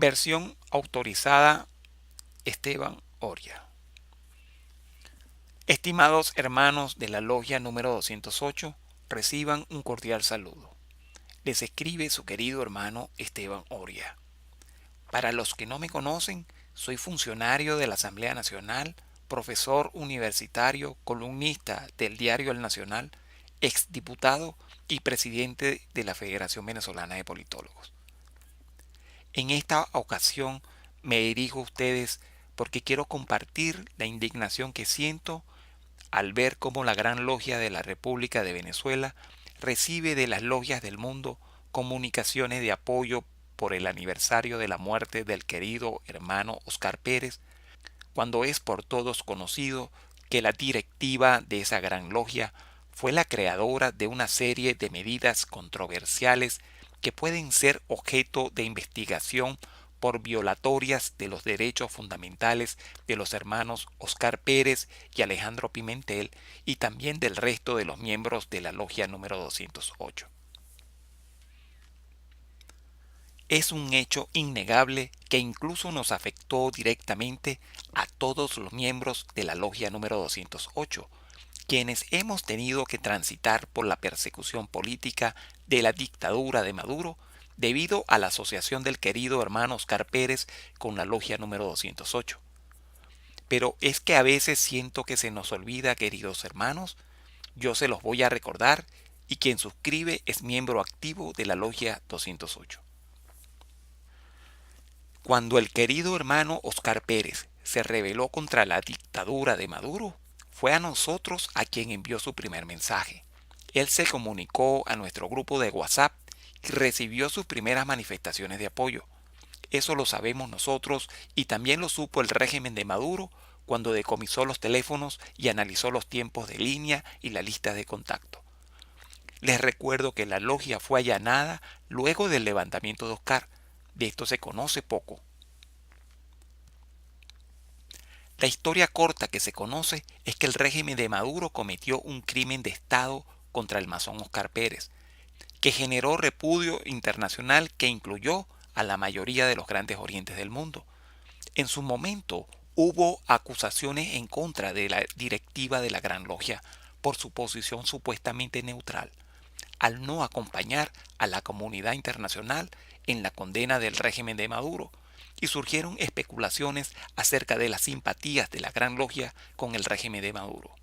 Versión autorizada Esteban Oria. Estimados hermanos de la logia número 208, reciban un cordial saludo. Les escribe su querido hermano Esteban Oria. Para los que no me conocen, soy funcionario de la Asamblea Nacional, profesor universitario, columnista del diario El Nacional, exdiputado y presidente de la Federación Venezolana de Politólogos. En esta ocasión me dirijo a ustedes porque quiero compartir la indignación que siento al ver cómo la Gran Logia de la República de Venezuela recibe de las logias del mundo comunicaciones de apoyo por el aniversario de la muerte del querido hermano Oscar Pérez, cuando es por todos conocido que la directiva de esa Gran Logia fue la creadora de una serie de medidas controversiales que pueden ser objeto de investigación por violatorias de los derechos fundamentales de los hermanos Oscar Pérez y Alejandro Pimentel y también del resto de los miembros de la logia número 208. Es un hecho innegable que incluso nos afectó directamente a todos los miembros de la logia número 208, quienes hemos tenido que transitar por la persecución política de la dictadura de Maduro debido a la asociación del querido hermano Oscar Pérez con la logia número 208. Pero es que a veces siento que se nos olvida, queridos hermanos, yo se los voy a recordar, y quien suscribe es miembro activo de la logia 208. Cuando el querido hermano Oscar Pérez se rebeló contra la dictadura de Maduro, fue a nosotros a quien envió su primer mensaje. Él se comunicó a nuestro grupo de WhatsApp y recibió sus primeras manifestaciones de apoyo. Eso lo sabemos nosotros y también lo supo el régimen de Maduro cuando decomisó los teléfonos y analizó los tiempos de línea y la lista de contacto. Les recuerdo que la logia fue allanada luego del levantamiento de Oscar. De esto se conoce poco. La historia corta que se conoce es que el régimen de Maduro cometió un crimen de Estado contra el masón Oscar Pérez, que generó repudio internacional que incluyó a la mayoría de los grandes orientes del mundo. En su momento hubo acusaciones en contra de la directiva de la Gran Logia por su posición supuestamente neutral, al no acompañar a la comunidad internacional en la condena del régimen de Maduro, y surgieron especulaciones acerca de las simpatías de la Gran Logia con el régimen de Maduro.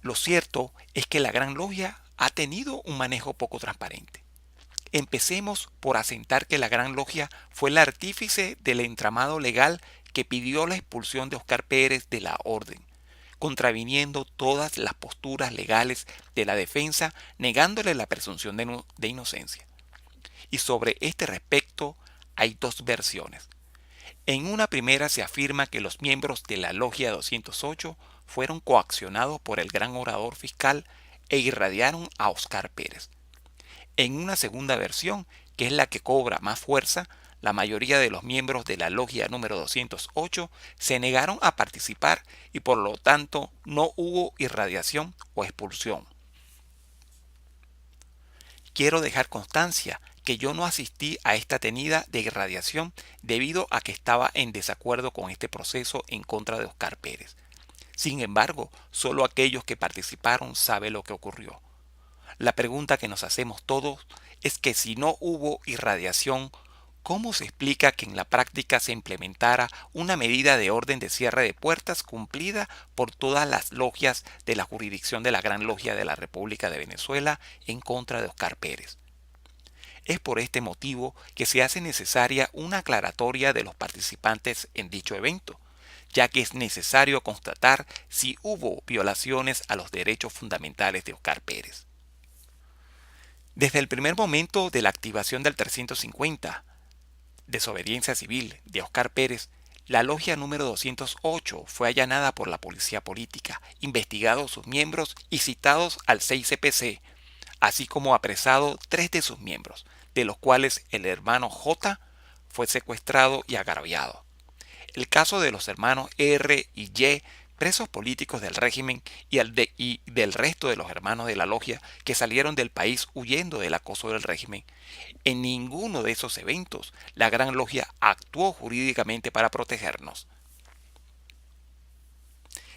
Lo cierto es que la Gran Logia ha tenido un manejo poco transparente. Empecemos por asentar que la Gran Logia fue el artífice del entramado legal que pidió la expulsión de Oscar Pérez de la orden, contraviniendo todas las posturas legales de la defensa, negándole la presunción de inocencia. Y sobre este respecto hay dos versiones. En una primera se afirma que los miembros de la Logia 208 fueron coaccionados por el gran orador fiscal e irradiaron a Oscar Pérez. En una segunda versión, que es la que cobra más fuerza, la mayoría de los miembros de la logia número 208 se negaron a participar y por lo tanto no hubo irradiación o expulsión. Quiero dejar constancia que yo no asistí a esta tenida de irradiación debido a que estaba en desacuerdo con este proceso en contra de Oscar Pérez. Sin embargo, solo aquellos que participaron saben lo que ocurrió. La pregunta que nos hacemos todos es que si no hubo irradiación, ¿cómo se explica que en la práctica se implementara una medida de orden de cierre de puertas cumplida por todas las logias de la jurisdicción de la Gran Logia de la República de Venezuela en contra de Oscar Pérez? Es por este motivo que se hace necesaria una aclaratoria de los participantes en dicho evento, ya que es necesario constatar si hubo violaciones a los derechos fundamentales de Oscar Pérez. Desde el primer momento de la activación del 350, desobediencia civil, de Oscar Pérez, la logia número 208 fue allanada por la policía política, investigados sus miembros y citados al 6CPC, así como apresado 3 de sus miembros, de los cuales el hermano J fue secuestrado y agraviado. El caso de los hermanos R y Y presos políticos del régimen y del resto de los hermanos de la logia que salieron del país huyendo del acoso del régimen. En ninguno de esos eventos la Gran Logia actuó jurídicamente para protegernos.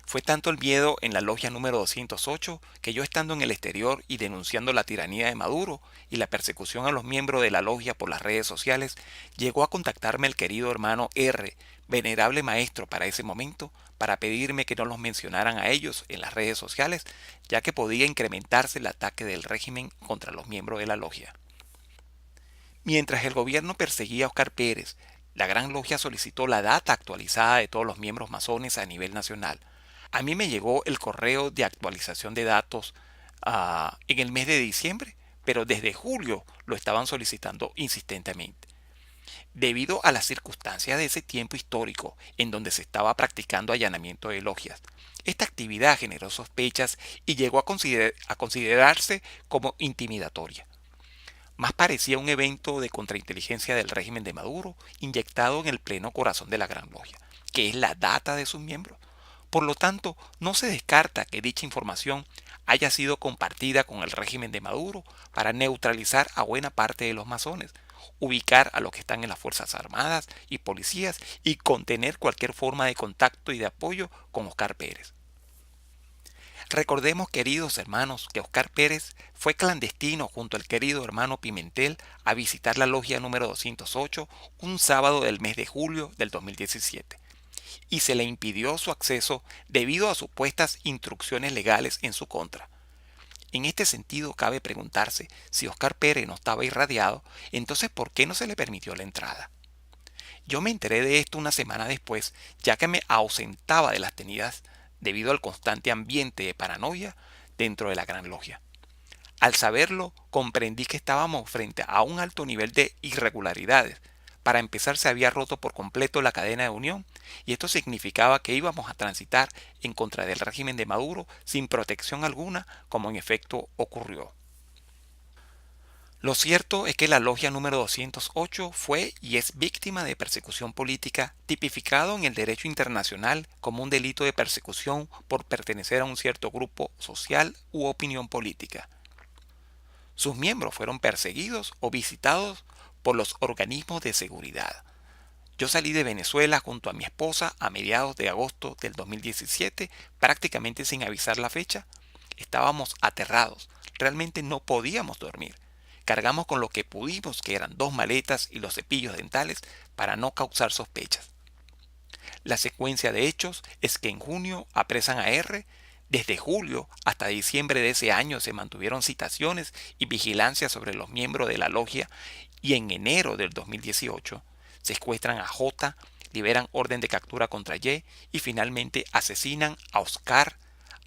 Fue tanto el miedo en la logia número 208 que yo, estando en el exterior y denunciando la tiranía de Maduro y la persecución a los miembros de la logia por las redes sociales, llegó a contactarme el querido hermano R, venerable maestro para ese momento, para pedirme que no los mencionaran a ellos en las redes sociales, ya que podía incrementarse el ataque del régimen contra los miembros de la logia. Mientras el gobierno perseguía a Oscar Pérez, la Gran Logia solicitó la data actualizada de todos los miembros masones a nivel nacional. A mí me llegó el correo de actualización de datos en el mes de diciembre, pero desde julio lo estaban solicitando insistentemente. Debido a las circunstancias de ese tiempo histórico en donde se estaba practicando allanamiento de logias, esta actividad generó sospechas y llegó a considerarse como intimidatoria. Más parecía un evento de contrainteligencia del régimen de Maduro inyectado en el pleno corazón de la Gran Logia, que es la data de sus miembros. Por lo tanto, no se descarta que dicha información haya sido compartida con el régimen de Maduro para neutralizar a buena parte de los masones, ubicar a los que están en las Fuerzas Armadas y policías y contener cualquier forma de contacto y de apoyo con Oscar Pérez. Recordemos, queridos hermanos, que Oscar Pérez fue clandestino junto al querido hermano Pimentel a visitar la logia número 208 un sábado del mes de julio del 2017 y se le impidió su acceso debido a supuestas instrucciones legales en su contra. En este sentido, cabe preguntarse si Oscar Pérez no estaba irradiado, entonces ¿por qué no se le permitió la entrada? Yo me enteré de esto una semana después, ya que me ausentaba de las tenidas debido al constante ambiente de paranoia dentro de la Gran Logia. Al saberlo, comprendí que estábamos frente a un alto nivel de irregularidades. Para empezar, se había roto por completo la cadena de unión y esto significaba que íbamos a transitar en contra del régimen de Maduro sin protección alguna, como en efecto ocurrió. Lo cierto es que la logia número 208 fue y es víctima de persecución política, tipificado en el derecho internacional como un delito de persecución por pertenecer a un cierto grupo social u opinión política. Sus miembros fueron perseguidos o visitados por los organismos de seguridad. Yo salí de Venezuela junto a mi esposa a mediados de agosto del 2017, prácticamente sin avisar la fecha. Estábamos aterrados, realmente no podíamos dormir. Cargamos con lo que pudimos, que eran 2 maletas y los cepillos dentales, para no causar sospechas. La secuencia de hechos es que en junio apresan a R. Desde julio hasta diciembre de ese año se mantuvieron citaciones y vigilancia sobre los miembros de la logia y en enero del 2018 secuestran a J, liberan orden de captura contra Y finalmente asesinan a Oscar,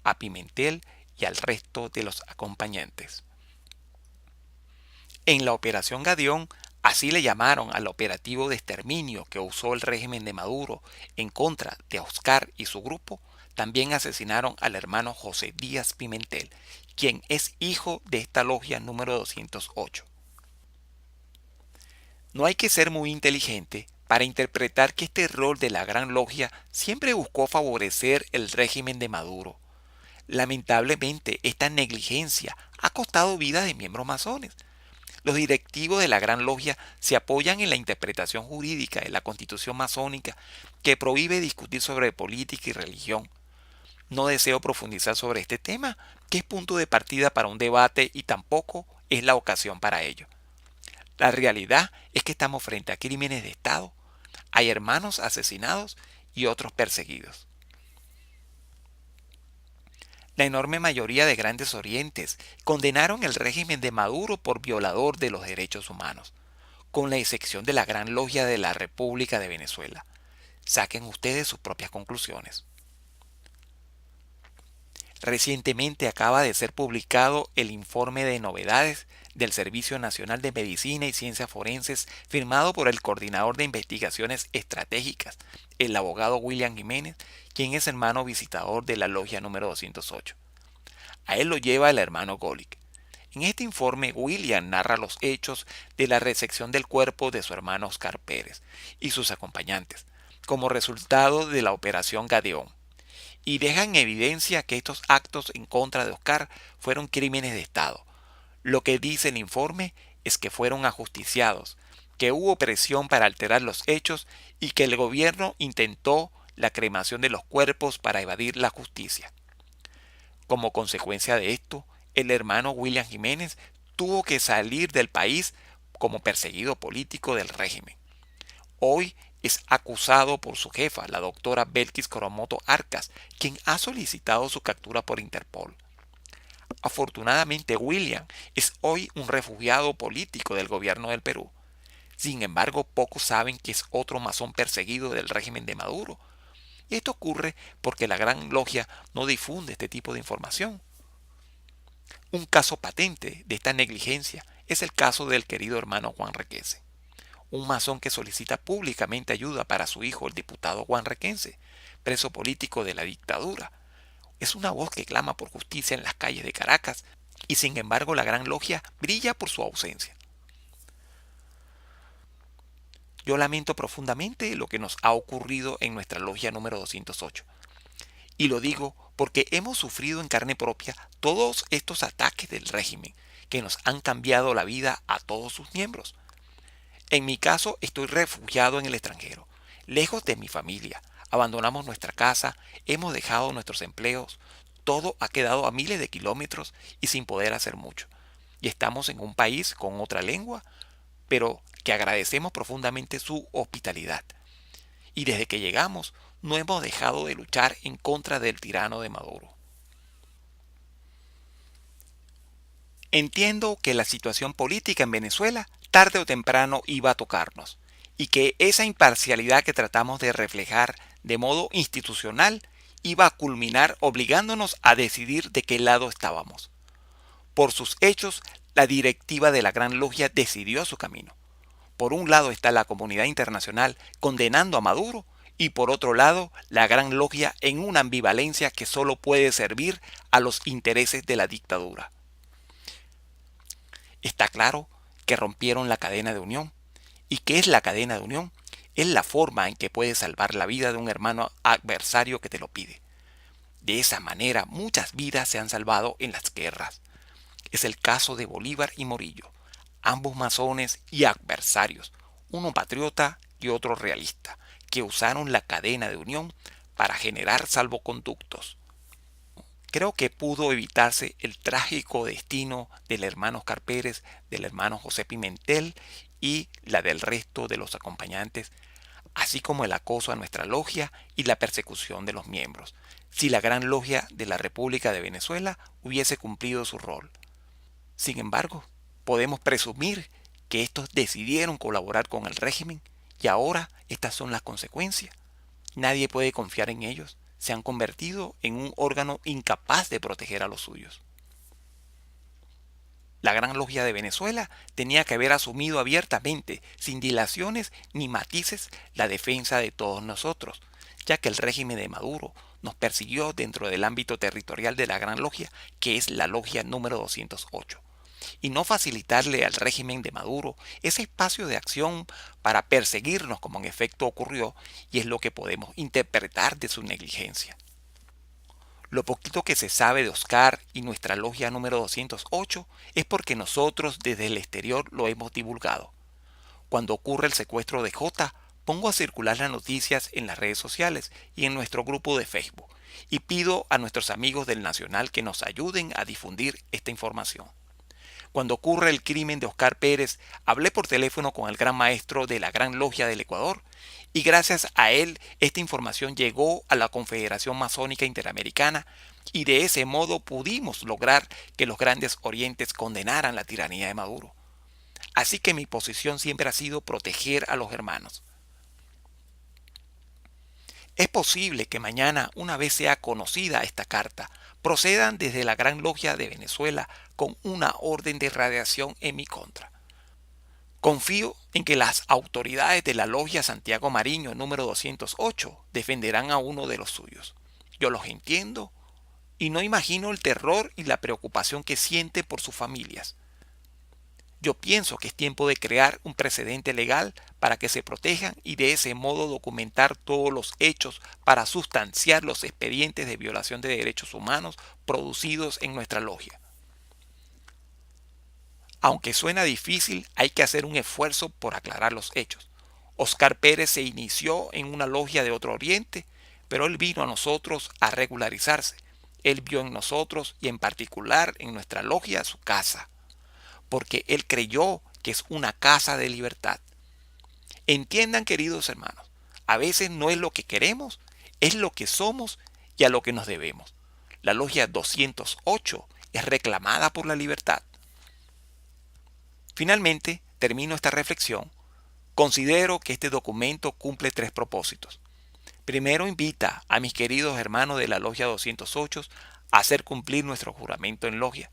a Pimentel y al resto de los acompañantes. En la Operación Gadión, así le llamaron al operativo de exterminio que usó el régimen de Maduro en contra de Oscar y su grupo, también asesinaron al hermano José Díaz Pimentel, quien es hijo de esta logia número 208. No hay que ser muy inteligente para interpretar que este rol de la Gran Logia siempre buscó favorecer el régimen de Maduro. Lamentablemente, esta negligencia ha costado vidas de miembros masones. Los directivos de la Gran Logia se apoyan en la interpretación jurídica de la Constitución masónica que prohíbe discutir sobre política y religión. No deseo profundizar sobre este tema, que es punto de partida para un debate y tampoco es la ocasión para ello. La realidad es que estamos frente a crímenes de Estado, hay hermanos asesinados y otros perseguidos. La enorme mayoría de grandes orientes condenaron el régimen de Maduro por violador de los derechos humanos, con la excepción de la Gran Logia de la República de Venezuela. Saquen ustedes sus propias conclusiones. Recientemente acaba de ser publicado el informe de novedades del Servicio Nacional de Medicina y Ciencias Forenses firmado por el coordinador de investigaciones estratégicas, el abogado William Jiménez, quien es hermano visitador de la logia número 208. A él lo lleva el hermano Golik. En este informe, William narra los hechos de la resección del cuerpo de su hermano Oscar Pérez y sus acompañantes, como resultado de la Operación Gadeón, y deja en evidencia que estos actos en contra de Oscar fueron crímenes de Estado. Lo que dice el informe es que fueron ajusticiados, que hubo presión para alterar los hechos y que el gobierno intentó la cremación de los cuerpos para evadir la justicia. Como consecuencia de esto, el hermano William Jiménez tuvo que salir del país como perseguido político del régimen. Hoy es acusado por su jefa, la doctora Belkis Coromoto Arcas, quien ha solicitado su captura por Interpol. Afortunadamente, William es hoy un refugiado político del gobierno del Perú. Sin embargo, pocos saben que es otro masón perseguido del régimen de Maduro. Y esto ocurre porque la Gran Logia no difunde este tipo de información. Un caso patente de esta negligencia es el caso del querido hermano Juan Requense, un masón que solicita públicamente ayuda para su hijo, el diputado Juan Requense, preso político de la dictadura. Es una voz que clama por justicia en las calles de Caracas y sin embargo la Gran Logia brilla por su ausencia. Yo lamento profundamente lo que nos ha ocurrido en nuestra logia número 208. Y lo digo porque hemos sufrido en carne propia todos estos ataques del régimen que nos han cambiado la vida a todos sus miembros. En mi caso, estoy refugiado en el extranjero, lejos de mi familia. Abandonamos nuestra casa, hemos dejado nuestros empleos, todo ha quedado a miles de kilómetros y sin poder hacer mucho. Y estamos en un país con otra lengua, pero que agradecemos profundamente su hospitalidad. Y desde que llegamos, no hemos dejado de luchar en contra del tirano de Maduro. Entiendo que la situación política en Venezuela tarde o temprano iba a tocarnos y que esa imparcialidad que tratamos de reflejar de modo institucional iba a culminar obligándonos a decidir de qué lado estábamos. Por sus hechos, la directiva de la Gran Logia decidió su camino. Por un lado está la comunidad internacional condenando a Maduro y por otro lado la Gran Logia en una ambivalencia que solo puede servir a los intereses de la dictadura. Está claro que rompieron la cadena de unión. ¿Y qué es la cadena de unión? Es la forma en que puedes salvar la vida de un hermano adversario que te lo pide. De esa manera muchas vidas se han salvado en las guerras. Es el caso de Bolívar y Morillo, ambos masones y adversarios, uno patriota y otro realista, que usaron la cadena de unión para generar salvoconductos. Creo que pudo evitarse el trágico destino del hermano Oscar Pérez, del hermano José Pimentel y la del resto de los acompañantes, así como el acoso a nuestra logia y la persecución de los miembros, si la Gran Logia de la República de Venezuela hubiese cumplido su rol. Sin embargo, podemos presumir que estos decidieron colaborar con el régimen y ahora estas son las consecuencias. Nadie puede confiar en ellos. Se han convertido en un órgano incapaz de proteger a los suyos. La Gran Logia de Venezuela tenía que haber asumido abiertamente, sin dilaciones ni matices, la defensa de todos nosotros, ya que el régimen de Maduro nos persiguió dentro del ámbito territorial de la Gran Logia, que es la Logia número 208, y no facilitarle al régimen de Maduro ese espacio de acción para perseguirnos como en efecto ocurrió y es lo que podemos interpretar de su negligencia. Lo poquito que se sabe de Oscar y nuestra logia número 208 es porque nosotros desde el exterior lo hemos divulgado. Cuando ocurre el secuestro de J, pongo a circular las noticias en las redes sociales y en nuestro grupo de Facebook y pido a nuestros amigos del Nacional que nos ayuden a difundir esta información. Cuando ocurre el crimen de Oscar Pérez, hablé por teléfono con el gran maestro de la Gran Logia del Ecuador y gracias a él esta información llegó a la Confederación Masónica Interamericana y de ese modo pudimos lograr que los grandes orientes condenaran la tiranía de Maduro. Así que mi posición siempre ha sido proteger a los hermanos. Es posible que mañana, una vez sea conocida esta carta, procedan desde la Gran Logia de Venezuela con una orden de radiación en mi contra. Confío en que las autoridades de la Logia Santiago Mariño número 208 defenderán a uno de los suyos. Yo los entiendo y no imagino el terror y la preocupación que siente por sus familias. Yo pienso que es tiempo de crear un precedente legal para que se protejan y de ese modo documentar todos los hechos para sustanciar los expedientes de violación de derechos humanos producidos en nuestra logia. Aunque suena difícil, hay que hacer un esfuerzo por aclarar los hechos. Oscar Pérez se inició en una logia de Otro Oriente, pero él vino a nosotros a regularizarse. Él vio en nosotros y en particular en nuestra logia su casa, porque él creyó que es una casa de libertad. Entiendan, queridos hermanos, a veces no es lo que queremos, es lo que somos y a lo que nos debemos. La logia 208 es reclamada por la libertad. Finalmente, termino esta reflexión. Considero que este documento cumple tres propósitos. Primero, invita a mis queridos hermanos de la logia 208 a hacer cumplir nuestro juramento en logia.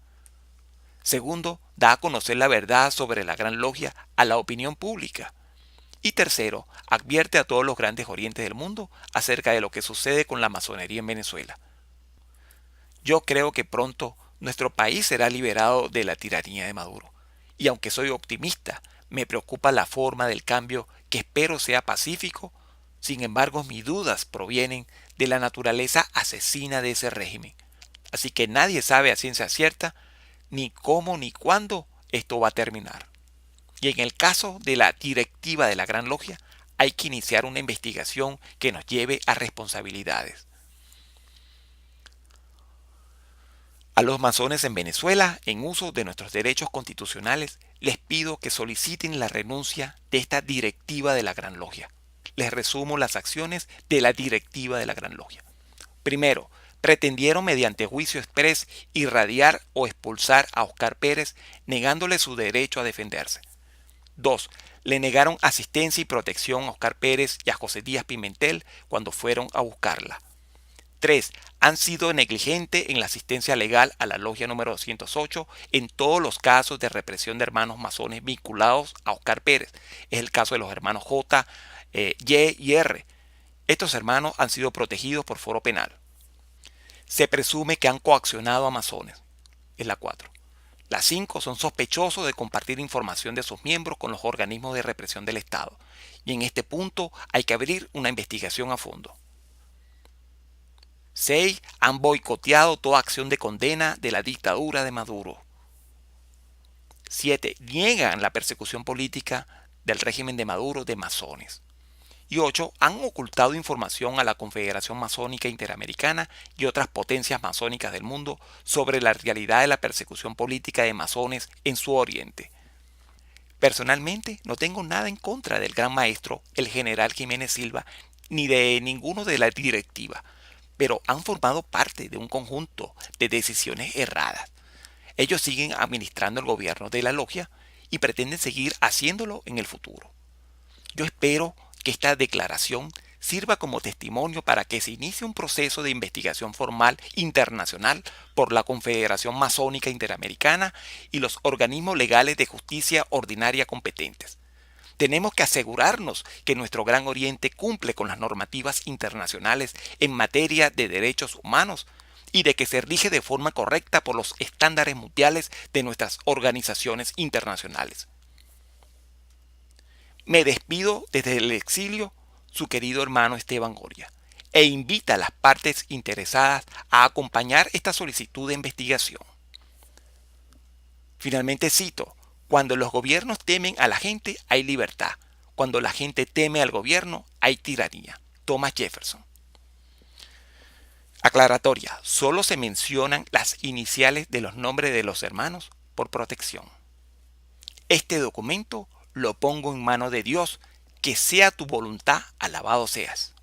Segundo, da a conocer la verdad sobre la Gran Logia a la opinión pública. Y tercero, advierte a todos los grandes orientes del mundo acerca de lo que sucede con la masonería en Venezuela. Yo creo que pronto nuestro país será liberado de la tiranía de Maduro. Y aunque soy optimista, me preocupa la forma del cambio que espero sea pacífico. Sin embargo, mis dudas provienen de la naturaleza asesina de ese régimen. Así que nadie sabe a ciencia cierta ni cómo ni cuándo esto va a terminar. Y en el caso de la directiva de la Gran Logia, hay que iniciar una investigación que nos lleve a responsabilidades. A los masones en Venezuela, en uso de nuestros derechos constitucionales, les pido que soliciten la renuncia de esta directiva de la Gran Logia. Les resumo las acciones de la directiva de la Gran Logia. Primero, pretendieron mediante juicio exprés irradiar o expulsar a Oscar Pérez, negándole su derecho a defenderse. 2. Le negaron asistencia y protección a Oscar Pérez y a José Díaz Pimentel cuando fueron a buscarla. 3. Han sido negligentes en la asistencia legal a la logia número 208 en todos los casos de represión de hermanos masones vinculados a Oscar Pérez. Es el caso de los hermanos J, Y y R. Estos hermanos han sido protegidos por foro penal. Se presume que han coaccionado a masones. Es la 4. Las 5 son sospechosos de compartir información de sus miembros con los organismos de represión del Estado. Y en este punto hay que abrir una investigación a fondo. 6. Han boicoteado toda acción de condena de la dictadura de Maduro. 7. Niegan la persecución política del régimen de Maduro de masones. Y 8. Han ocultado información a la Confederación Masónica Interamericana y otras potencias masónicas del mundo sobre la realidad de la persecución política de masones en su oriente. Personalmente no tengo nada en contra del gran maestro, el general Jiménez Silva, ni de ninguno de la directiva, pero han formado parte de un conjunto de decisiones erradas. Ellos siguen administrando el gobierno de la logia y pretenden seguir haciéndolo en el futuro. Yo espero que esta declaración sirva como testimonio para que se inicie un proceso de investigación formal internacional por la Confederación Masónica Interamericana y los organismos legales de justicia ordinaria competentes. Tenemos que asegurarnos que nuestro Gran Oriente cumple con las normativas internacionales en materia de derechos humanos y de que se rige de forma correcta por los estándares mundiales de nuestras organizaciones internacionales. Me despido desde el exilio, su querido hermano Esteban Goria, e invita a las partes interesadas a acompañar esta solicitud de investigación. Finalmente cito: cuando los gobiernos temen a la gente, hay libertad. Cuando la gente teme al gobierno, hay tiranía. Thomas Jefferson. Aclaratoria: solo se mencionan las iniciales de los nombres de los hermanos por protección. Este documento lo pongo en manos de Dios. Que sea tu voluntad, alabado seas.